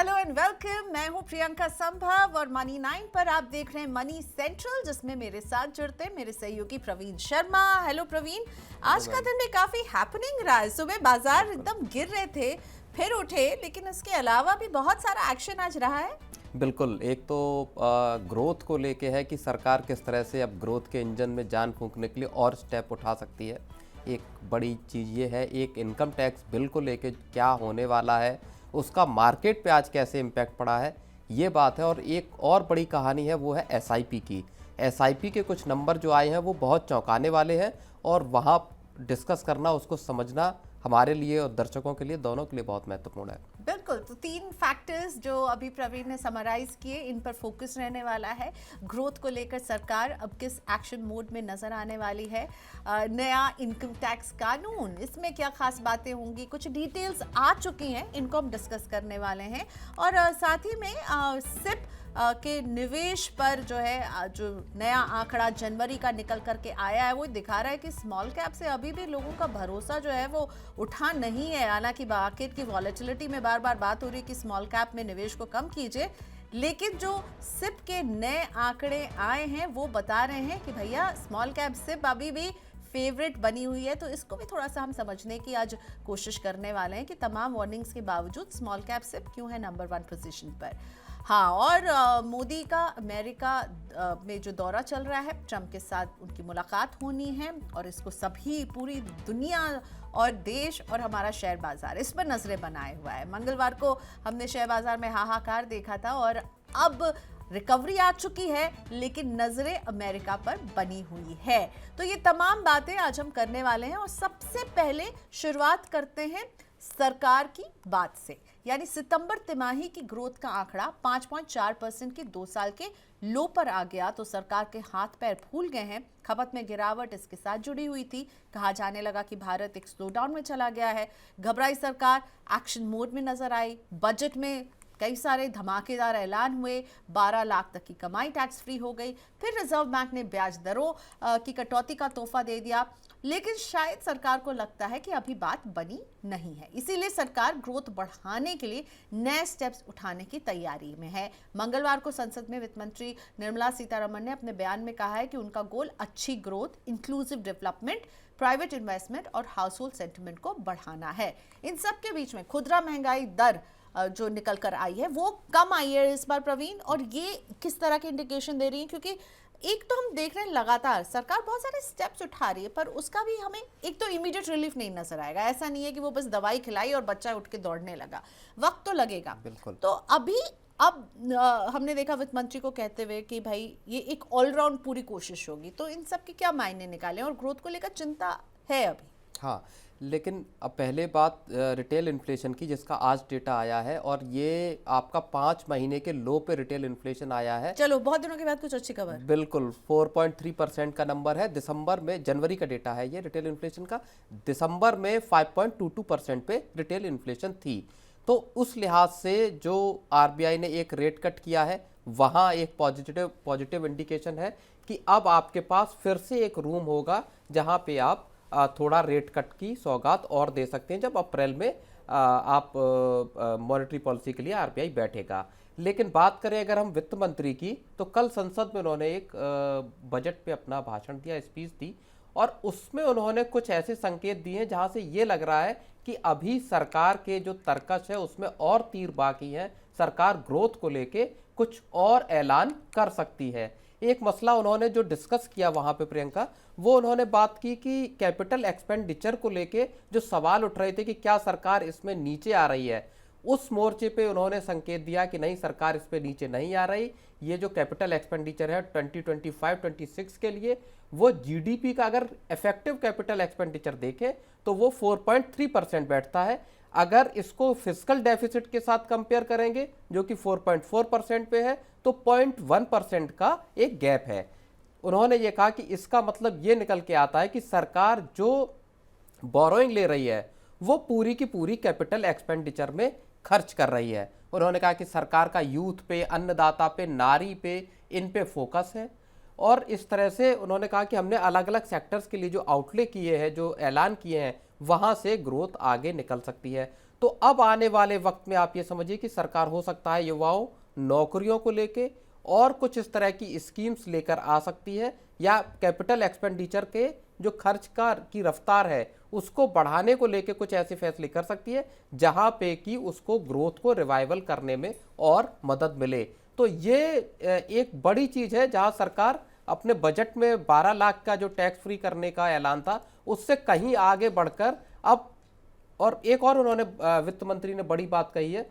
Hello and welcome. मैं हूं प्रियंका संभव और मनी 9 पर आप देख रहे हैं मनी सेंट्रल, जिसमें मेरे साथ जुड़ते हैं मेरे सहयोगी प्रवीण शर्मा। हेलो प्रवीण, आज का दिन भी काफी हैपनिंग रहा है। सुबह बाजार एकदम गिर रहे थे, फिर उठे, लेकिन इसके अलावा भी बहुत सारा एक्शन आज रहा है। बिल्कुल, एक तो ग्रोथ को लेके है कि सरकार किस तरह से अब ग्रोथ के इंजन में जान फूंकने के लिए और स्टेप उठा सकती है। एक बड़ी चीज़ ये है, एक इनकम टैक्स बिल को लेके क्या होने वाला है, उसका मार्केट पे आज कैसे इम्पैक्ट पड़ा है, ये बात है। और एक और बड़ी कहानी है, वो है एसआईपी की। एसआईपी के कुछ नंबर जो आए हैं वो बहुत चौंकाने वाले हैं और वहाँ डिस्कस करना, उसको समझना हमारे लिए और दर्शकों के लिए, दोनों के लिए बहुत महत्वपूर्ण है। बिल्कुल, तो 3 फैक्टर्स जो अभी प्रवीण ने समराइज किए, इन पर फोकस रहने वाला है। ग्रोथ को लेकर सरकार अब किस एक्शन मोड में नजर आने वाली है, नया इनकम टैक्स कानून, इसमें क्या खास बातें होंगी, कुछ डिटेल्स आ चुकी हैं, इनको हम डिस्कस करने वाले हैं। और साथ ही में सिप के निवेश पर जो है, जो नया आंकड़ा जनवरी का निकल करके आया है, वो दिखा रहा है कि स्मॉल कैप से अभी भी लोगों का भरोसा जो है वो उठा नहीं है। हालांकि मार्केट की वॉलेटिलिटी में बार बार बात हो रही है कि स्मॉल कैप में निवेश को कम कीजिए, लेकिन जो सिप के नए आंकड़े आए हैं वो बता रहे हैं कि भैया स्मॉल कैप सिप अभी भी फेवरेट बनी हुई है। तो इसको भी थोड़ा सा हम समझने की आज कोशिश करने वाले हैं कि तमाम वार्निंग्स के बावजूद स्मॉल कैप सिप क्यों है नंबर 1 पोजीशन पर। हाँ, और मोदी का अमेरिका में जो दौरा चल रहा है, ट्रंप के साथ उनकी मुलाकात होनी है और इसको सभी, पूरी दुनिया और देश और हमारा शेयर बाजार इस पर नजरें बनाए हुआ है। मंगलवार को हमने शेयर बाजार में हाहाकार देखा था और अब रिकवरी आ चुकी है, लेकिन नजरें अमेरिका पर बनी हुई है। तो ये तमाम बातें आज हम करने वाले हैं और सबसे पहले शुरुआत करते हैं सरकार की बात से। यानी सितंबर तिमाही की ग्रोथ का आंकड़ा 5.4% की 2 साल के लो पर आ गया तो सरकार के हाथ पैर फूल गए हैं। खपत में गिरावट इसके साथ जुड़ी हुई थी। कहा जाने लगा कि भारत एक स्लोडाउन में चला गया है। घबराई सरकार एक्शन मोड में नजर आई। बजट में कई सारे धमाकेदार ऐलान हुए। 12 लाख तक की कमाई टैक्स फ्री हो गई। फिर रिजर्व बैंक ने ब्याज दरों की कटौती का तोहफा दे दिया, लेकिन शायद सरकार को लगता है कि अभी बात बनी नहीं है। इसीलिए सरकार ग्रोथ बढ़ाने के लिए नए स्टेप्स उठाने की तैयारी में है। मंगलवार को संसद में वित्त मंत्री निर्मला सीतारमण ने अपने बयान में कहा है कि उनका गोल अच्छी growth, inclusive development, private investment और हाउस होल्ड सेंटिमेंट को बढ़ाना है। इन सब के बीच में खुदरा महंगाई दर जो निकल कर आई है वो कम आई है इस बार प्रवीण, और ये किस तरह की इंडिकेशन दे रही है? क्योंकि एक तो हम देख रहे हैं लगातार सरकार बहुत सारे स्टेप्स उठा रही है, पर उसका भी हमें एक तो इमीडिएट रिलीफ नहीं नजर आएगा। ऐसा नहीं है कि वो बस दवाई खिलाई और बच्चा उठ के दौड़ने लगा, वक्त तो लगेगा। बिल्कुल। तो अभी अब हमने देखा वित्त मंत्री को कहते हुए कि भाई ये एक ऑलराउंड पूरी कोशिश होगी, तो इन सब के क्या मायने निकालें, और ग्रोथ को लेकर चिंता है अभी। हाँ, लेकिन अब पहले बात रिटेल इन्फ्लेशन की, जिसका आज डेटा आया है और ये आपका 5 महीने के लो पे रिटेल इन्फ्लेशन आया है। चलो, बहुत दिनों के बाद कुछ अच्छी खबर। बिल्कुल, 4.3% का नंबर है। दिसंबर में, जनवरी का डेटा है ये रिटेल इन्फ्लेशन का, दिसंबर में 5.22% पे रिटेल इन्फ्लेशन थी। तो उस लिहाज से जो आरबीआई ने एक रेट कट किया है, वहाँ एक पॉजिटिव इंडिकेशन है कि अब आपके पास फिर से एक रूम होगा जहाँ पे आप थोड़ा रेट कट की सौगात और दे सकते हैं, जब अप्रैल में आप मॉनेटरी पॉलिसी के लिए आरबीआई बैठेगा। लेकिन बात करें अगर हम वित्त मंत्री की, तो कल संसद में उन्होंने एक बजट पे अपना भाषण दिया, स्पीच दी, और उसमें उन्होंने कुछ ऐसे संकेत दिए हैं जहां से ये लग रहा है कि अभी सरकार के जो तर्कश है उसमें और तीर बाकी है। सरकार ग्रोथ को लेके कुछ और ऐलान कर सकती है। एक मसला उन्होंने जो डिस्कस किया वहां पे प्रियंका, वो उन्होंने बात की कि कैपिटल एक्सपेंडिचर को लेके जो सवाल उठ रहे थे कि क्या सरकार इसमें नीचे आ रही है, उस मोर्चे पे उन्होंने संकेत दिया कि नहीं, सरकार इस पे नीचे नहीं आ रही। ये जो कैपिटल एक्सपेंडिचर है 2025-26 के लिए, वो जीडीपी का अगर इफेक्टिव कैपिटल एक्सपेंडिचर देखें तो वो 4.3% बैठता है। अगर इसको फिस्कल डेफिसिट के साथ कंपेयर करेंगे जो कि 4.4% पे है, तो 0.1% का एक गैप है। उन्होंने ये कहा कि इसका मतलब ये निकल के आता है कि सरकार जो बोरोइंग ले रही है वो पूरी की पूरी कैपिटल एक्सपेंडिचर में खर्च कर रही है। उन्होंने कहा कि सरकार का यूथ पे, अन्नदाता पे, नारी पे, इन पे फोकस है। और इस तरह से उन्होंने कहा कि हमने अलग अलग सेक्टर्स के लिए जो आउटले किए हैं, जो ऐलान किए हैं, वहां से ग्रोथ आगे निकल सकती है। तो अब आने वाले वक्त में आप ये समझिए कि सरकार हो सकता है युवाओं, नौकरियों को लेके और कुछ इस तरह की स्कीम्स लेकर आ सकती है, या कैपिटल एक्सपेंडिचर के जो खर्च की रफ्तार है उसको बढ़ाने को लेके कुछ ऐसे फैसले कर सकती है जहां पे कि उसको ग्रोथ को रिवाइवल करने में और मदद मिले। तो ये एक बड़ी चीज है जहां सरकार अपने बजट में 12 लाख का जो टैक्स फ्री करने का ऐलान था उससे कहीं आगे बढ़कर अब, और एक और उन्होंने वित्त मंत्री ने बड़ी बात कही है,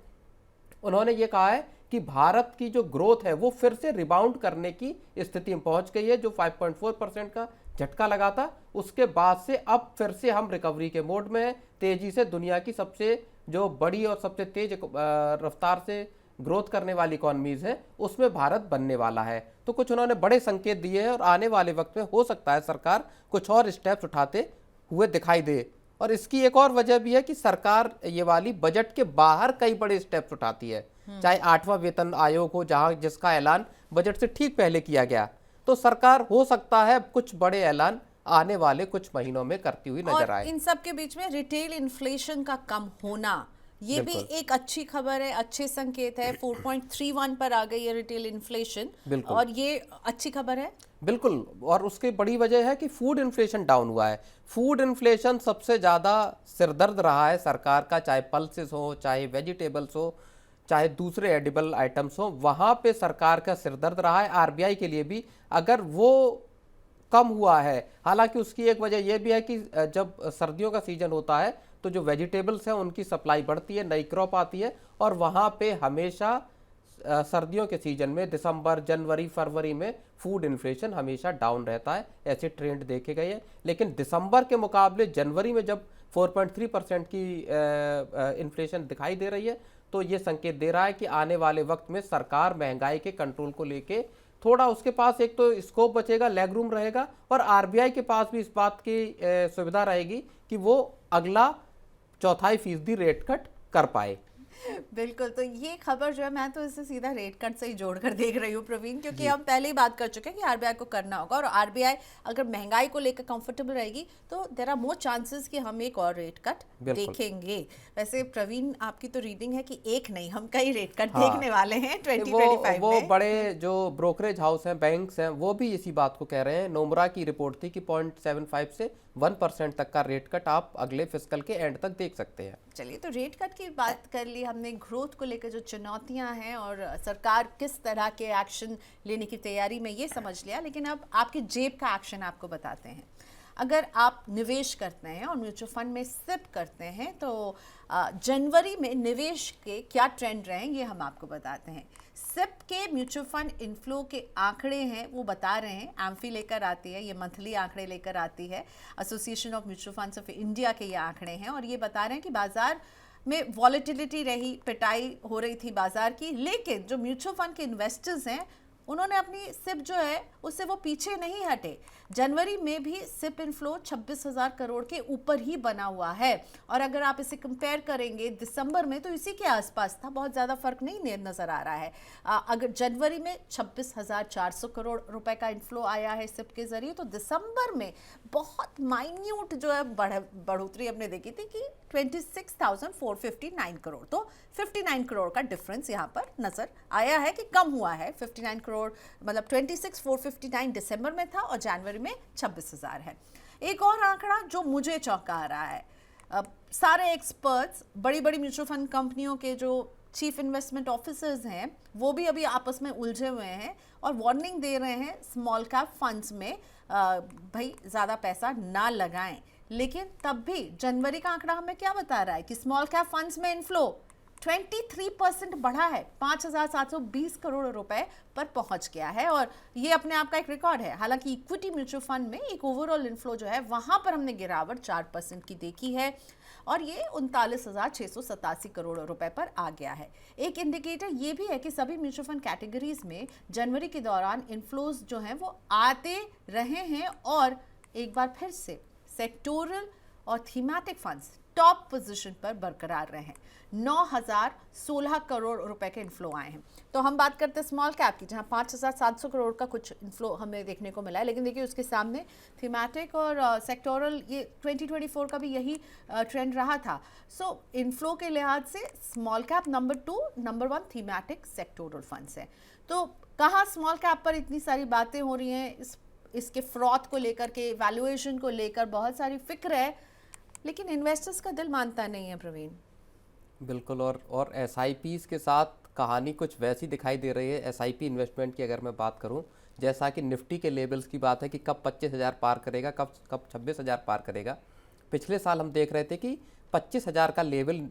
उन्होंने ये कहा है कि भारत की जो ग्रोथ है वो फिर से रिबाउंड करने की स्थिति में पहुंच गई है। जो 5.4% का झटका लगा था उसके बाद से अब फिर से हम रिकवरी के मोड में हैं। तेजी से दुनिया की सबसे जो बड़ी और सबसे तेज रफ्तार से ग्रोथ करने वाली इकॉनमीज है उसमें भारत बनने वाला है। तो कुछ उन्होंने बड़े संकेत दिए हैं और आने वाले वक्त में हो सकता है सरकार कुछ और स्टेप्स उठाते हुए दिखाई दे। और इसकी एक और वजह भी है कि सरकार ये वाली बजट के बाहर कई बड़े स्टेप्स उठाती है, चाहे 8वां वेतन आयोग हो जहां जिसका ऐलान बजट से ठीक पहले किया गया। तो सरकार हो सकता है कुछ बड़े ऐलान आने वाले कुछ महीनों में करती हुई नजर आए। इन सब के बीच में रिटेल इन्फ्लेशन का कम होना, ये भी एक अच्छी खबर है, अच्छे संकेत है। 4.31 पर आ गई है रिटेल इन्फ्लेशन, और ये अच्छी खबर है बिल्कुल। और उसकी बड़ी वजह है कि फूड इन्फ्लेशन डाउन हुआ है। फूड इन्फ्लेशन सबसे ज़्यादा सिरदर्द रहा है सरकार का, चाहे पल्सेस हो, चाहे वेजिटेबल्स हो, चाहे दूसरे एडिबल आइटम्स हो, वहाँ पे सरकार का सिरदर्द रहा है। आरबीआई के लिए भी अगर वो कम हुआ है, हालांकि उसकी एक वजह यह भी है कि जब सर्दियों का सीजन होता है तो जो वेजिटेबल्स हैं उनकी सप्लाई बढ़ती है, नई क्रॉप आती है, और वहाँ पे हमेशा सर्दियों के सीजन में दिसंबर, जनवरी, फरवरी में फूड इन्फ्लेशन हमेशा डाउन रहता है। ऐसे ट्रेंड देखे गए हैं। लेकिन दिसंबर के मुकाबले जनवरी में जब 4.3% की इन्फ्लेशन दिखाई दे रही है तो ये संकेत दे रहा है कि आने वाले वक्त में सरकार महंगाई के कंट्रोल को लेके थोड़ा, उसके पास एक तो स्कोप बचेगा, लेग रूम रहेगा, और आरबीआई के पास भी इस बात की सुविधा रहेगी कि वो अगला 4.25% रेट कट कर पाए। बिल्कुल। तो ये खबर जो है, मैं तो इसे सीधा रेट कट से ही जोड़कर देख रही हूँ प्रवीण, क्योंकि हम पहले ही बात कर चुके हैं कि आरबीआई को करना होगा, और आरबीआई अगर महंगाई को लेकर कंफर्टेबल रहेगी तो देयर आर मोर चांसेस कि हम एक और रेट कट देखेंगे। वैसे प्रवीण, आपकी तो रीडिंग है कि एक नहीं, हम कई रेट कट देखने वाले हैं 2025 वो में। बड़े जो ब्रोकरेज हाउस हैं, बैंक्स हैं, वो भी इसी बात को कह रहे हैं। नोमरा की रिपोर्ट थी कि 0.75 से 1% तक का रेट कट आप अगले फिस्कल के एंड तक देख सकते हैं। चलिए, तो रेट कट की बात कर ली हमने, ग्रोथ को लेकर जो चुनौतियां हैं और सरकार किस तरह के एक्शन लेने की तैयारी में, ये समझ लिया। लेकिन अब आपकी जेब का एक्शन आपको बताते हैं। अगर आप निवेश करते हैं और म्यूचुअल फंड में सिप करते हैं तो जनवरी में निवेश के क्या ट्रेंड रहे ये हम आपको बताते हैं। सिप के म्यूचुअल फंड इनफ्लो के आंकड़े हैं वो बता रहे हैं, एम्फी लेकर आती है, ये मंथली आंकड़े लेकर आती है, association of mutual funds of India के ये आंकड़े हैं, और ये बता रहे हैं कि बाजार में वॉलेटिलिटी रही, पिटाई हो रही थी बाजार की, लेकिन जो म्यूचुअल फंड के इन्वेस्टर्स हैं उन्होंने अपनी सिप जो है उससे वो पीछे नहीं हटे। जनवरी में भी सिप इनफ्लो 26,000 करोड़ के ऊपर ही बना हुआ है, और अगर आप इसे कंपेयर करेंगे दिसंबर में तो इसी के आसपास था, बहुत ज़्यादा फर्क नहीं नज़र आ रहा है। अगर जनवरी में 26,400 करोड़ रुपए का इनफ्लो आया है सिप के जरिए, तो दिसंबर में बहुत माइन्यूट जो है बढ़ोतरी हमने देखी थी कि 26,459 करोड़, तो 59 करोड़ का डिफरेंस यहाँ पर नजर आया है कि कम हुआ है। 59 करोड़ मतलब 26,459 दिसंबर में था और जनवरी में 26,000 है। एक और आंकड़ा जो मुझे चौंका रहा है, सारे एक्सपर्ट्स, बड़ी बड़ी म्यूचुअल फंड कंपनियों के जो चीफ इन्वेस्टमेंट ऑफिसर्स हैं वो भी अभी आपस में उलझे हुए हैं और वार्निंग दे रहे हैं स्मॉल कैप फंड्स में भाई ज़्यादा पैसा ना लगाएं। लेकिन तब भी जनवरी का आंकड़ा हमें क्या बता रहा है कि स्मॉल कैप फंड्स में इनफ्लो 23% बढ़ा है, 5,720 करोड़ रुपए पर पहुंच गया है, और ये अपने आप का एक रिकॉर्ड है। हालांकि इक्विटी म्यूचुअल फंड में एक ओवरऑल इनफ्लो जो है वहां पर हमने गिरावट 4% की देखी है, और ये 39,687 करोड़ रुपए पर आ गया है। एक इंडिकेटर ये भी है कि सभी म्यूचुअल फंड कैटेगरीज में जनवरी के दौरान इनफ्लोज जो हैं वो आते रहे हैं, और एक बार फिर से सेक्टोरल और थीमेटिक फंड्स टॉप पोजीशन पर बरकरार रहे हैं। 9,016 करोड़ रुपए के इन्फ्लो आए हैं। तो हम बात करते हैं स्मॉल कैप की, जहां 5,700 करोड़ का कुछ इन्फ्लो हमें देखने को मिला है। लेकिन देखिए उसके सामने थीमेटिक और सेक्टोरल, ये 2024 का भी यही ट्रेंड रहा था। सो इन्फ्लो के लिहाज से small cap number 2, number 1 thematic sectoral funds है। तो कहाँ स्मॉल कैप पर इतनी सारी बातें हो रही हैं, इसके फ्रॉड को लेकर के, वैल्यूएशन को लेकर बहुत सारी फिक्र है, लेकिन इन्वेस्टर्स का दिल मानता नहीं है प्रवीण। बिल्कुल। और एसआईपीज़ के साथ कहानी कुछ वैसी दिखाई दे रही है। एसआईपी इन्वेस्टमेंट की अगर मैं बात करूं, जैसा कि निफ्टी के लेवल्स की बात है कि कब 25,000 पार करेगा, कब 26,000 पार करेगा। पिछले साल हम देख रहे थे कि 25,000 का लेवल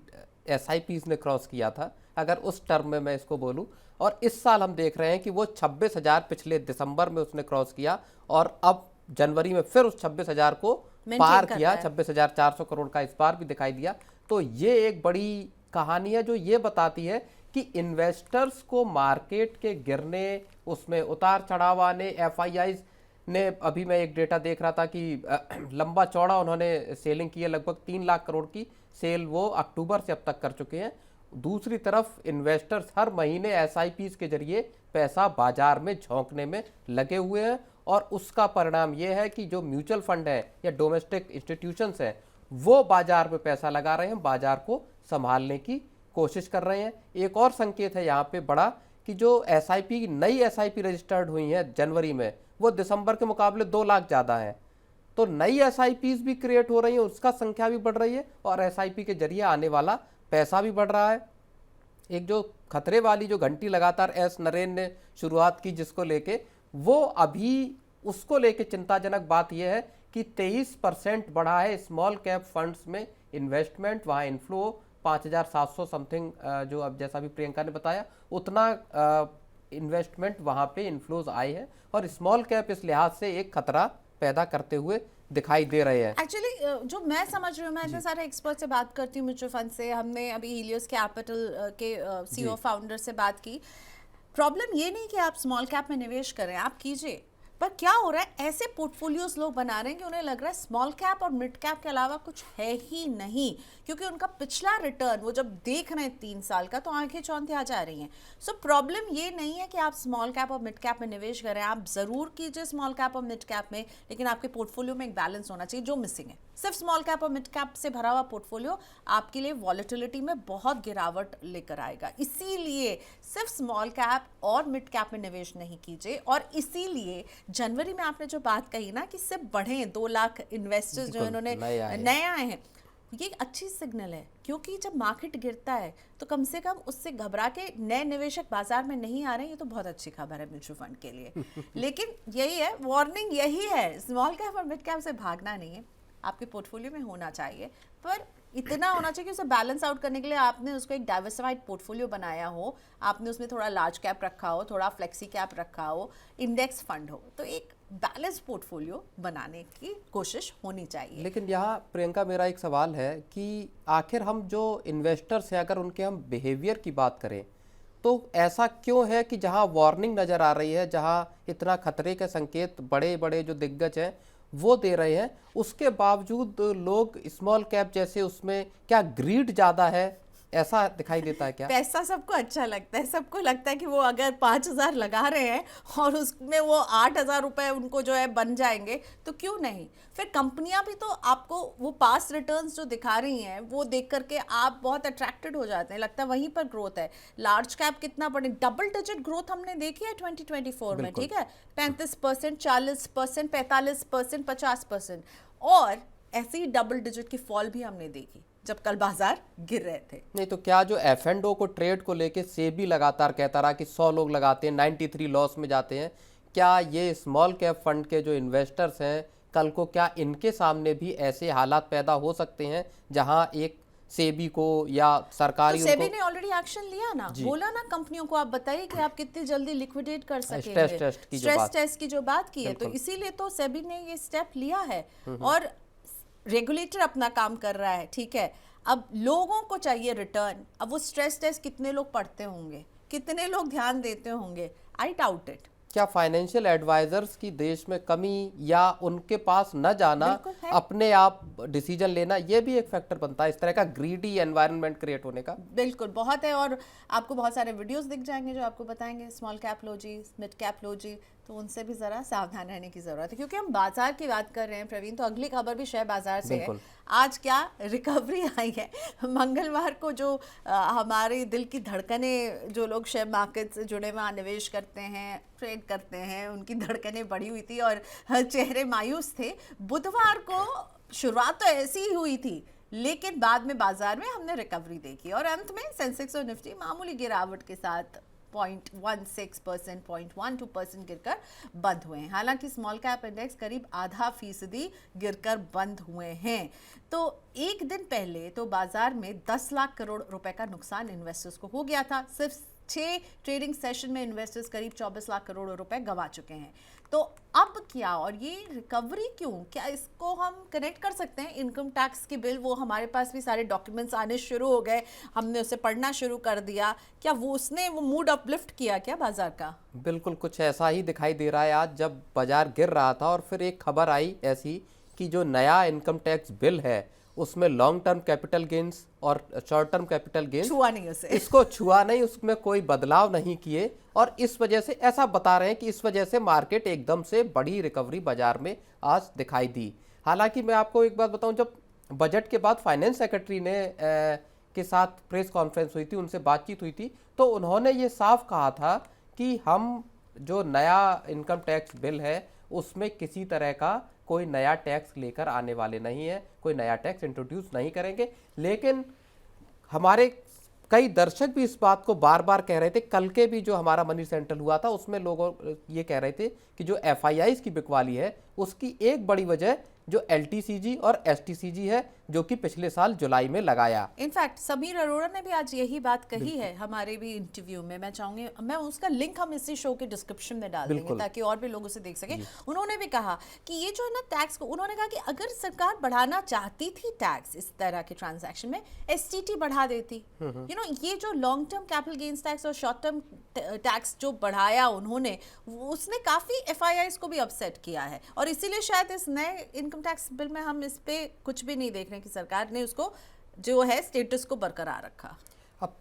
एसआईपीज़ ने क्रॉस किया था, अगर उस टर्म में मैं इसको बोलूं। और इस साल हम देख रहे हैं कि वो 26,000 पिछले दिसंबर में उसने क्रॉस किया, और अब जनवरी में फिर उस 26,000 को पार किया। 26,400 करोड़ का इस बार भी दिखाई दिया। तो ये एक बड़ी कहानी है जो ये बताती है कि इन्वेस्टर्स को मार्केट के गिरने, उसमें उतार चढ़ाव आने, एफआईआईज ने, अभी मैं एक डेटा देख रहा था कि लंबा चौड़ा उन्होंने सेलिंग की है, लगभग 3 लाख करोड़ की सेल वो अक्टूबर से अब तक कर चुके हैं। दूसरी तरफ इन्वेस्टर्स हर महीने एसआईपीज़ के जरिए पैसा बाजार में झोंकने में लगे हुए हैं, और उसका परिणाम यह है कि जो म्यूचुअल फंड है या डोमेस्टिक इंस्टीट्यूशंस हैं वो बाजार में पैसा लगा रहे हैं, बाजार को संभालने की कोशिश कर रहे हैं। एक और संकेत है यहाँ पे बड़ा कि जो एसआईपी, नई एसआईपी रजिस्टर्ड हुई है जनवरी में, वो दिसंबर के मुकाबले 2 लाख ज़्यादा है। तो नई एसआईपीज़ भी क्रिएट हो रही है, उसका संख्या भी बढ़ रही है, और एसआईपी के जरिए आने वाला पैसा भी बढ़ रहा है। एक जो खतरे वाली जो घंटी लगातार एस नरेन ने शुरुआत की जिसको लेके, वो अभी उसको लेके चिंताजनक बात यह है कि 23% बढ़ा है स्मॉल कैप फंड्स में इन्वेस्टमेंट। वहाँ इन्फ्लो 5,700 समथिंग, जो अब जैसा भी प्रियंका ने बताया, उतना इन्वेस्टमेंट वहाँ पे इन्फ्लोज आए हैं, और स्मॉल कैप इस लिहाज से एक खतरा पैदा करते हुए दिखाई दे रहे हैं। एक्चुअली जो मैं समझ रही हूँ, मैं इतने सारे एक्सपर्ट से बात करती हूँ म्यूचुअल फंड से, हमने अभी हीलियोस कैपिटल के सीईओ फाउंडर से बात की। प्रॉब्लम ये नहीं कि आप स्मॉल कैप में निवेश करें, आप कीजिए, पर क्या हो रहा है, ऐसे पोर्टफोलियोज लोग बना रहे हैं कि उन्हें लग रहा है स्मॉल कैप और मिड कैप के अलावा कुछ है ही नहीं, क्योंकि उनका पिछला रिटर्न वो जब देख रहे हैं 3 साल का, तो आंखें चौंधी आ जा रही हैं। सो प्रॉब्लम ये नहीं है कि आप स्मॉल कैप और मिड कैप में निवेश करें, आप ज़रूर कीजिए स्मॉल कैप और मिड कैप में, लेकिन आपके पोर्टफोलियो में एक बैलेंस होना चाहिए, जो मिसिंग है। सिर्फ स्मॉल कैप और मिड कैप से भरा हुआ पोर्टफोलियो आपके लिए वॉलेटिलिटी में बहुत गिरावट लेकर आएगा। इसीलिए सिर्फ स्मॉल कैप और मिड कैप में निवेश नहीं कीजिए। और इसीलिए जनवरी में आपने जो बात कही ना कि सिर्फ बढ़े 2 लाख इन्वेस्टर्स जो इन्होंने नए आए हैं, ये अच्छी सिग्नल है, क्योंकि जब मार्केट गिरता है तो कम से कम उससे घबरा के नए निवेशक बाजार में नहीं आ रहे हैं, ये तो बहुत अच्छी खबर है म्यूचुअल फंड के लिए। लेकिन यही है, वार्निंग यही है, स्मॉल कैप और मिड कैप से भागना नहीं है, आपके पोर्टफोलियो में होना चाहिए, पर इतना होना चाहिए कि उसे बैलेंस आउट करने के लिए आपने उसको एक डाइवर्सिफाइड पोर्टफोलियो बनाया हो, आपने उसमें थोड़ा लार्ज कैप रखा हो, थोड़ा फ्लेक्सी कैप रखा हो, इंडेक्स फंड हो, तो एक बैलेंस पोर्टफोलियो बनाने की कोशिश होनी चाहिए। लेकिन यहाँ प्रियंका मेरा एक सवाल है कि आखिर हम जो इन्वेस्टर्स हैं, अगर उनके हम बिहेवियर की बात करें, तो ऐसा क्यों है कि जहाँ वार्निंग नज़र आ रही है, जहाँ इतना खतरे के संकेत बड़े बड़े जो दिग्गज हैं वो दे रहे हैं, उसके बावजूद लोग स्मॉल कैप जैसे, उसमें क्या ग्रीड ज़्यादा है, ऐसा दिखाई देता है क्या? पैसा सबको अच्छा लगता है, सबको लगता है कि वो अगर 5,000 लगा रहे हैं और उसमें वो 8,000 रुपए उनको जो है बन जाएंगे, तो क्यों नहीं। फिर कंपनियां भी तो आपको वो पास्ट रिटर्न्स जो दिखा रही हैं वो देख करके आप बहुत अट्रैक्टेड हो जाते हैं, लगता है वहीं पर ग्रोथ है। लार्ज कैप कितना बड़े डबल डिजिट ग्रोथ हमने देखी है 2024 में, ठीक है, 35%, 40%, 45%, 50%, और ऐसी ही डबल डिजिट की फॉल भी हमने देखी जब कल बाजार गिर रहे थे। नहीं तो क्या जो F&O को ट्रेड को लेके सेबी लगातार कहता रहा कि 100 लोग लगाते हैं, 93 लॉस में जाते हैं, क्या ये स्मॉल कैप फंड के जो इन्वेस्टर्स हैं, कल को क्या इनके सामने भी ऐसे हालात पैदा हो सकते हैं जहां एक सेबी को या सरकारी, तो सेबी ने ऑलरेडी एक्शन लिया ना, बोला ना कंपनियों को, आप बताइए कि आप कितनी जल्दी लिक्विडेट कर सकेंगे, स्ट्रेस टेस्ट की जो बात की है, तो इसीलिए तो सेबी ने ये स्टेप लिया है। और रेगुलेटर अपना काम कर रहा है, ठीक है, अब लोगों को चाहिए रिटर्न। अब वो स्ट्रेस टेस्ट कितने लोग पढ़ते होंगे, कितने लोग ध्यान देते होंगे, आई डाउट इट। क्या फाइनेंशियल एडवाइजर्स की देश में कमी या उनके पास न जाना, बिल्कुल है। अपने आप डिसीजन लेना, ये भी एक फैक्टर बनता है इस तरह का ग्रीडी एनवायरनमेंट क्रिएट होने का? बिल्कुल बहुत है, और आपको बहुत सारे वीडियोस दिख जाएंगे जो आपको बताएंगे स्मॉल कैप लो जी, मिड कैप लो जी, तो उनसे भी ज़रा सावधान रहने की ज़रूरत है। क्योंकि हम बाजार की बात कर रहे हैं प्रवीण, तो अगली खबर भी शेयर बाजार से है। बिल्कुल। आज क्या रिकवरी आई है मंगलवार को, जो हमारे दिल की धड़कनें, जो लोग शेयर मार्केट से जुड़े वहाँ निवेश करते हैं, ट्रेड करते हैं, उनकी धड़कनें बढ़ी हुई थी और चेहरे मायूस थे। बुधवार को शुरुआत तो ऐसी ही हुई थी, लेकिन बाद में बाजार में हमने रिकवरी देखी और अंत में सेंसेक्स और निफ्टी मामूली गिरावट के साथ 0.16%, 0.12% गिरकर बंद हुए हैं। हालांकि स्मॉल कैप इंडेक्स करीब ½ गिरकर बंद हुए हैं। तो एक दिन पहले तो बाजार में 10 लाख करोड़ रुपए का नुकसान इन्वेस्टर्स को हो गया था। सिर्फ 6 ट्रेडिंग सेशन में इन्वेस्टर्स करीब 24 लाख करोड़ रुपए गंवा चुके हैं। तो अब क्या, और ये रिकवरी क्यों, क्या इसको हम कनेक्ट कर सकते हैं इनकम टैक्स की बिल? वो हमारे पास भी सारे डॉक्यूमेंट्स आने शुरू हो गए, हमने उसे पढ़ना शुरू कर दिया, क्या उसने वो मूड अपलिफ्ट किया क्या बाजार का? बिल्कुल कुछ ऐसा ही दिखाई दे रहा है आज, जब बाजार गिर रहा था और फिर एक खबर आई ऐसी कि जो नया इनकम टैक्स बिल है उसमें लॉन्ग टर्म कैपिटल गेन्स और शॉर्ट टर्म कैपिटल गेन्स छुआ नहीं उसे, इसको छुआ नहीं, उसमें कोई बदलाव नहीं किए, और इस वजह से ऐसा बता रहे हैं कि इस वजह से मार्केट एकदम से बड़ी रिकवरी बाजार में आज दिखाई दी। हालांकि मैं आपको एक बात बताऊं, जब बजट के बाद फाइनेंस सेक्रेटरी ने के साथ प्रेस कॉन्फ्रेंस हुई थी, उनसे बातचीत हुई थी, तो उन्होंने ये साफ कहा था कि हम जो नया इनकम टैक्स बिल है उसमें किसी तरह का कोई नया टैक्स लेकर आने वाले नहीं है, कोई नया टैक्स इंट्रोड्यूस नहीं करेंगे। लेकिन हमारे कई दर्शक भी इस बात को बार बार कह रहे थे। कल के भी जो हमारा मनी सेंट्रल हुआ था उसमें लोग ये कह रहे थे कि जो FIIs की बिकवाली है उसकी एक बड़ी वजह जो LTCG और STCG है, जो कि पिछले साल जुलाई में लगाया। इनफैक्ट समीर अरोड़ा ने भी आज यही बात कही है हमारे भी इंटरव्यू में। मैं चाहूंगी, मैं उसका लिंक हम इसी शो के डिस्क्रिप्शन में डाल देंगे ताकि और भी लोग उसे देख सकें। उन्होंने भी कहा कि ये जो है ना टैक्स को, उन्होंने कहा कि अगर सरकार बढ़ाना चाहती थी टैक्स इस तरह के ट्रांजैक्शन में, STT बढ़ा देती। ये जो long term capital gains tax और शॉर्ट टर्म टैक्स जो बढ़ाया उन्होंने, उसने काफी FIIs को भी अपसेट किया है, और इसीलिए शायद इस नए इनकम टैक्स बिल में हम इस पे कुछ भी नहीं देख रहे कि सरकार ने उसको जो है स्टेटस को बरकरार रखा। अब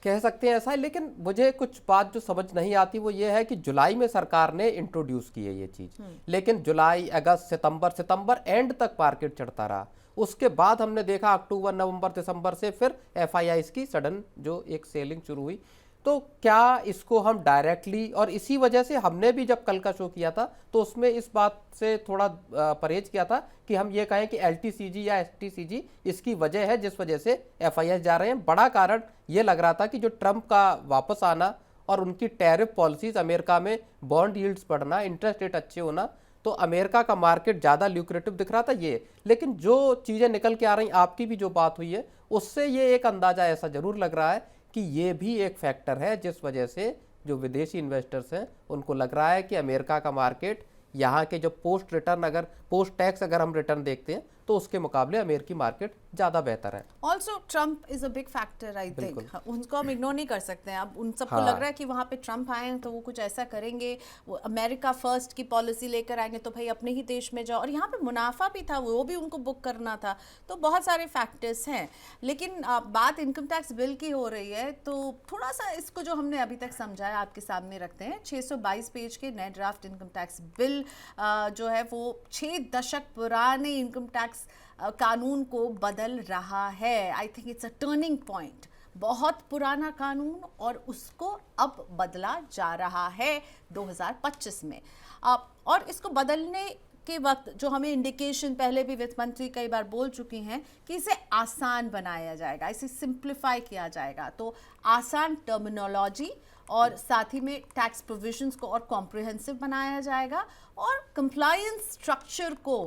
कह सकते हैं ऐसा है, लेकिन मुझे कुछ बात जो समझ नहीं आती वो ये है कि जुलाई में सरकार ने इंट्रोड्यूस की है ये चीज, लेकिन जुलाई, अगस्त, सितंबर एंड तक मार्केट चढ़ता रहा। उसके बाद हमने देखा अक्टूबर, नवंबर, दिसंबर से फिर FIIs की सडन जो एक सेलिंग शुरू हुई। तो क्या इसको हम डायरेक्टली, और इसी वजह से हमने भी जब कल का शो किया था तो उसमें इस बात से थोड़ा परहेज किया था कि हम ये कहें कि LTCG या STCG इसकी वजह है जिस वजह से FIIs जा रहे हैं। बड़ा कारण ये लग रहा था कि जो ट्रंप का वापस आना और उनकी टैरिफ पॉलिसीज, अमेरिका में बॉन्ड यील्ड्स बढ़ना, इंटरेस्ट रेट अच्छे होना, तो अमेरिका का मार्केट ज़्यादा ल्यूक्रेटिव दिख रहा था ये। लेकिन जो चीज़ें निकल के आ रही, आपकी भी जो बात हुई है उससे ये एक अंदाज़ा ऐसा ज़रूर लग रहा है कि ये भी एक फैक्टर है जिस वजह से जो विदेशी इन्वेस्टर्स हैं उनको लग रहा है कि अमेरिका का मार्केट, यहाँ के जो पोस्ट टैक्स अगर हम रिटर्न देखते हैं तो उसके मुकाबले अमेरिकी मार्केट ज़्यादा बेहतर है। Also Trump is a big factor, I think उनको हम इग्नोर नहीं कर सकते हैं। अब उन सबको लग रहा है कि वहाँ पे ट्रंप आए तो वो कुछ ऐसा करेंगे, वो अमेरिका फर्स्ट की पॉलिसी लेकर आएंगे, तो भाई अपने ही देश में जाओ, और यहाँ पे मुनाफा भी था, वो भी उनको बुक करना था। तो बहुत सारे फैक्टर्स हैं। लेकिन बात इनकम टैक्स बिल की हो रही है तो थोड़ा सा इसको जो हमने अभी तक समझाया आपके सामने रखते हैं। 622 पेज के नए ड्राफ्ट इनकम टैक्स बिल जो है वो 6 दशक पुराने इनकम टैक्स कानून को बदल रहा है। I think it's a turning point. बहुत पुराना कानून और उसको अब बदला जा रहा है 2025 में। और इसको बदलने के वक्त जो हमें इंडिकेशन, पहले भी वित्त मंत्री कई बार बोल चुकी हैं कि इसे आसान बनाया जाएगा, इसे सिंप्लीफाई किया जाएगा। तो आसान टर्मिनोलॉजी और साथ ही में टैक्स प्रोविजंस को और कॉम्प्रिहेंसिव बनाया जाएगा, और कंप्लायंस स्ट्रक्चर को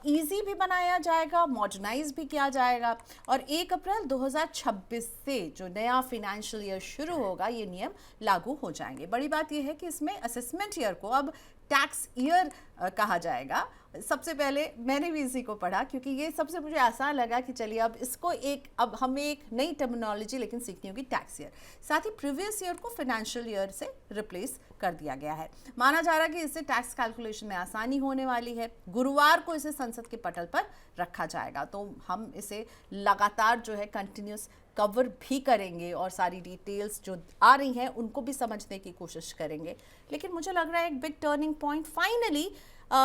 ईजी भी बनाया जाएगा, मॉडर्नाइज भी किया जाएगा। और 1 अप्रैल 2026 से जो नया फाइनेंशियल ईयर शुरू होगा ये नियम लागू हो जाएंगे। बड़ी बात यह है कि इसमें असेसमेंट ईयर को अब टैक्स ईयर कहा जाएगा, सबसे पहले मैंने भी इसी को पढ़ा क्योंकि ये सबसे मुझे आसान लगा कि चलिए अब हमें एक नई टर्मिनोलॉजी लेकिन सीखनी होगी टैक्स ईयर। साथ ही प्रीवियस ईयर को फाइनेंशियल ईयर से रिप्लेस कर दिया गया है। माना जा रहा है कि इससे टैक्स कैलकुलेशन में आसानी होने वाली है। गुरुवार को इसे संसद के पटल पर रखा जाएगा, तो हम इसे लगातार जो है कंटिन्यूस कवर भी करेंगे और सारी डिटेल्स जो आ रही हैं उनको भी समझने की कोशिश करेंगे। लेकिन मुझे लग रहा है एक बिग टर्निंग पॉइंट फाइनली,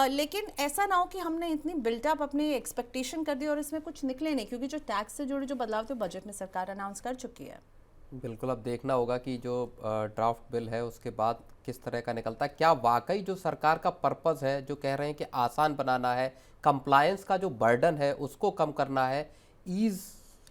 लेकिन ऐसा ना हो कि हमने इतनी बिल्टअप अपनी एक्सपेक्टेशन कर दी और इसमें कुछ निकले नहीं, क्योंकि जो टैक्स से जुड़े जो बदलाव थे बजट में सरकार अनाउंस कर चुकी है। बिल्कुल, अब देखना होगा कि जो ड्राफ्ट बिल है उसके बाद किस तरह का निकलता है। क्या वाकई जो सरकार का पर्पस है, जो कह रहे हैं कि आसान बनाना है, कंप्लायंस का जो बर्डन है उसको कम करना है, ईज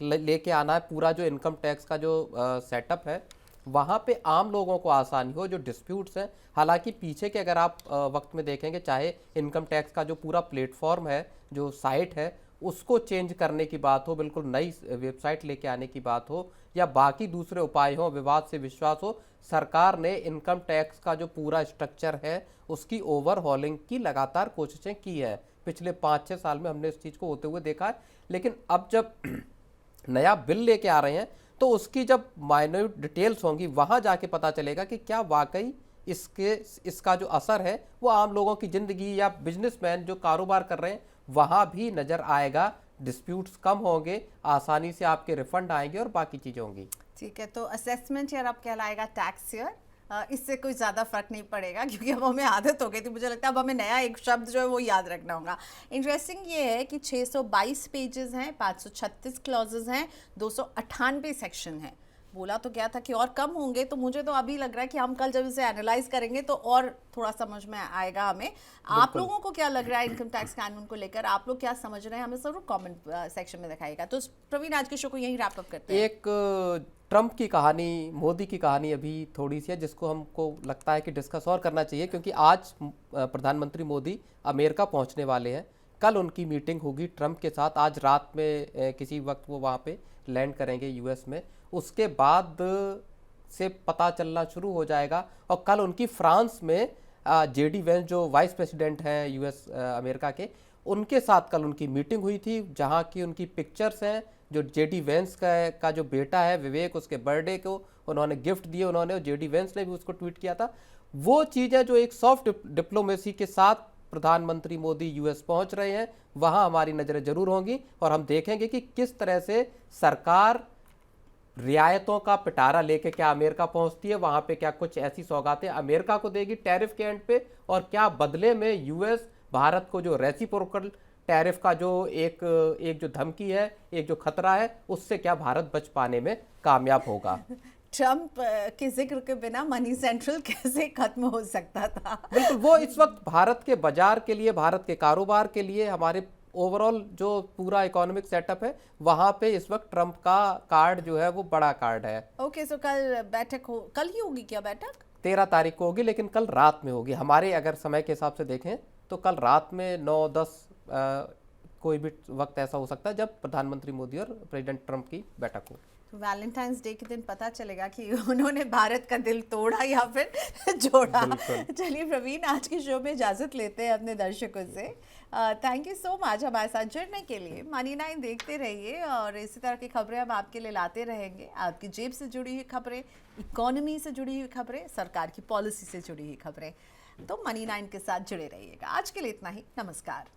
लेके आना है, पूरा जो इनकम टैक्स का जो सेटअप है वहाँ पे आम लोगों को आसानी हो, जो डिस्प्यूट्स हैं। हालांकि पीछे के अगर आप वक्त में देखेंगे, चाहे इनकम टैक्स का जो पूरा प्लेटफॉर्म है, जो साइट है, उसको चेंज करने की बात हो, बिल्कुल नई वेबसाइट लेके आने की बात हो, या बाकी दूसरे उपाय हो, विवाद से विश्वास हो, सरकार ने इनकम टैक्स का जो पूरा स्ट्रक्चर है उसकी ओवरहॉलिंग की लगातार कोशिशें की है। पिछले 5-6 साल में हमने इस चीज़ को होते हुए देखा है। लेकिन अब जब नया बिल लेके आ रहे हैं तो उसकी जब माइन्यूट डिटेल्स होंगी वहाँ जाके पता चलेगा कि क्या वाकई इसका जो असर है वो आम लोगों की ज़िंदगी या बिजनेसमैन जो कारोबार कर रहे हैं वहाँ भी नज़र आएगा। डिस्प्यूट्स कम होंगे, आसानी से आपके रिफंड आएंगे और बाकी चीज़ें होंगी। ठीक है, तो असेसमेंट ईयर अब कहलाएगा टैक्स ईयर। इससे कोई ज़्यादा फर्क नहीं पड़ेगा क्योंकि अब हमें आदत हो गई थी। मुझे लगता है अब हमें नया एक शब्द जो है वो याद रखना होगा। इंटरेस्टिंग ये है कि 622 पेजेस हैं, 536 क्लॉजेज हैं, 298 सेक्शन हैं। बोला तो क्या था कि और कम होंगे, तो मुझे तो अभी लग रहा है कि हम कल जब इसे एनालाइज करेंगे तो और थोड़ा समझ में आएगा हमें। आप लोगों को क्या लग रहा है इनकम टैक्स कानून को लेकर, आप लोग क्या समझ रहे हैं, हमें जरूर कमेंट सेक्शन में दिखाइएगा। तो प्रवीण, आज के शो को यहीं रैप अप करते हैं। एक ट्रंप की कहानी, मोदी की कहानी अभी थोड़ी सी है जिसको हमको लगता है कि डिस्कस और करना चाहिए, क्योंकि आज प्रधानमंत्री मोदी अमेरिका पहुंचने वाले हैं। कल उनकी मीटिंग होगी ट्रंप के साथ, आज रात में किसी वक्त वो वहाँ पे लैंड करेंगे यूएस में। उसके बाद से पता चलना शुरू हो जाएगा। और कल उनकी फ्रांस में जेडी वेंस जो वाइस प्रेसिडेंट हैं यूएस अमेरिका के, उनके साथ कल उनकी मीटिंग हुई थी, जहाँ की उनकी पिक्चर्स हैं। जो जेडी वेंस का जो बेटा है विवेक, उसके बर्थडे को उन्होंने गिफ्ट दिए उन्होंने, जेडी वेंस ने भी उसको ट्वीट किया था। वो चीज़ें जो एक सॉफ्ट डिप्लोमेसी के साथ प्रधानमंत्री मोदी यूएस पहुंच रहे हैं, वहां हमारी नज़रें जरूर होंगी और हम देखेंगे कि किस तरह से सरकार रियायतों का पिटारा लेके क्या अमेरिका पहुंचती है, वहां पे क्या कुछ ऐसी सौगातें अमेरिका को देगी टैरिफ के एंड पे, और क्या बदले में यूएस भारत को जो रेसिप्रोकल टैरिफ का जो एक जो धमकी है, एक जो खतरा है, उससे क्या भारत बच पाने में कामयाब होगा। ट्रंप के जिक्र के बिना मनी सेंट्रल कैसे खत्म हो सकता था। बिल्कुल, वो इस वक्त भारत के बाजार के लिए, भारत के कारोबार के लिए, हमारे ओवरऑल जो पूरा इकोनॉमिक सेटअप है वहां पे इस वक्त ट्रंप का कार्ड जो है वो बड़ा कार्ड है। ओके, सो कल बैठक कल ही होगी क्या बैठक? 13 तारीख को होगी, लेकिन कल रात में होगी। हमारे अगर समय के हिसाब से देखें तो कल रात में 9-10 कोई भी वक्त ऐसा हो सकता है जब प्रधानमंत्री मोदी और प्रेसिडेंट ट्रंप की बैठक हो। तो वैलेंटाइंस डे के दिन पता चलेगा कि उन्होंने भारत का दिल तोड़ा या फिर जोड़ा। चलिए प्रवीण, आज के शो में इजाजत लेते हैं अपने दर्शकों से। थैंक यू सो मच हमारे साथ जुड़ने के लिए। मनी 9 देखते रहिए और इसी तरह की खबरें हम आपके लिए लाते रहेंगे। आपकी जेब से जुड़ी हुई खबरें, इकोनॉमी से जुड़ी हुई खबरें, सरकार की पॉलिसी से जुड़ी हुई खबरें। तो मनी 9 के साथ जुड़े रहिएगा। आज के लिए इतना ही, नमस्कार।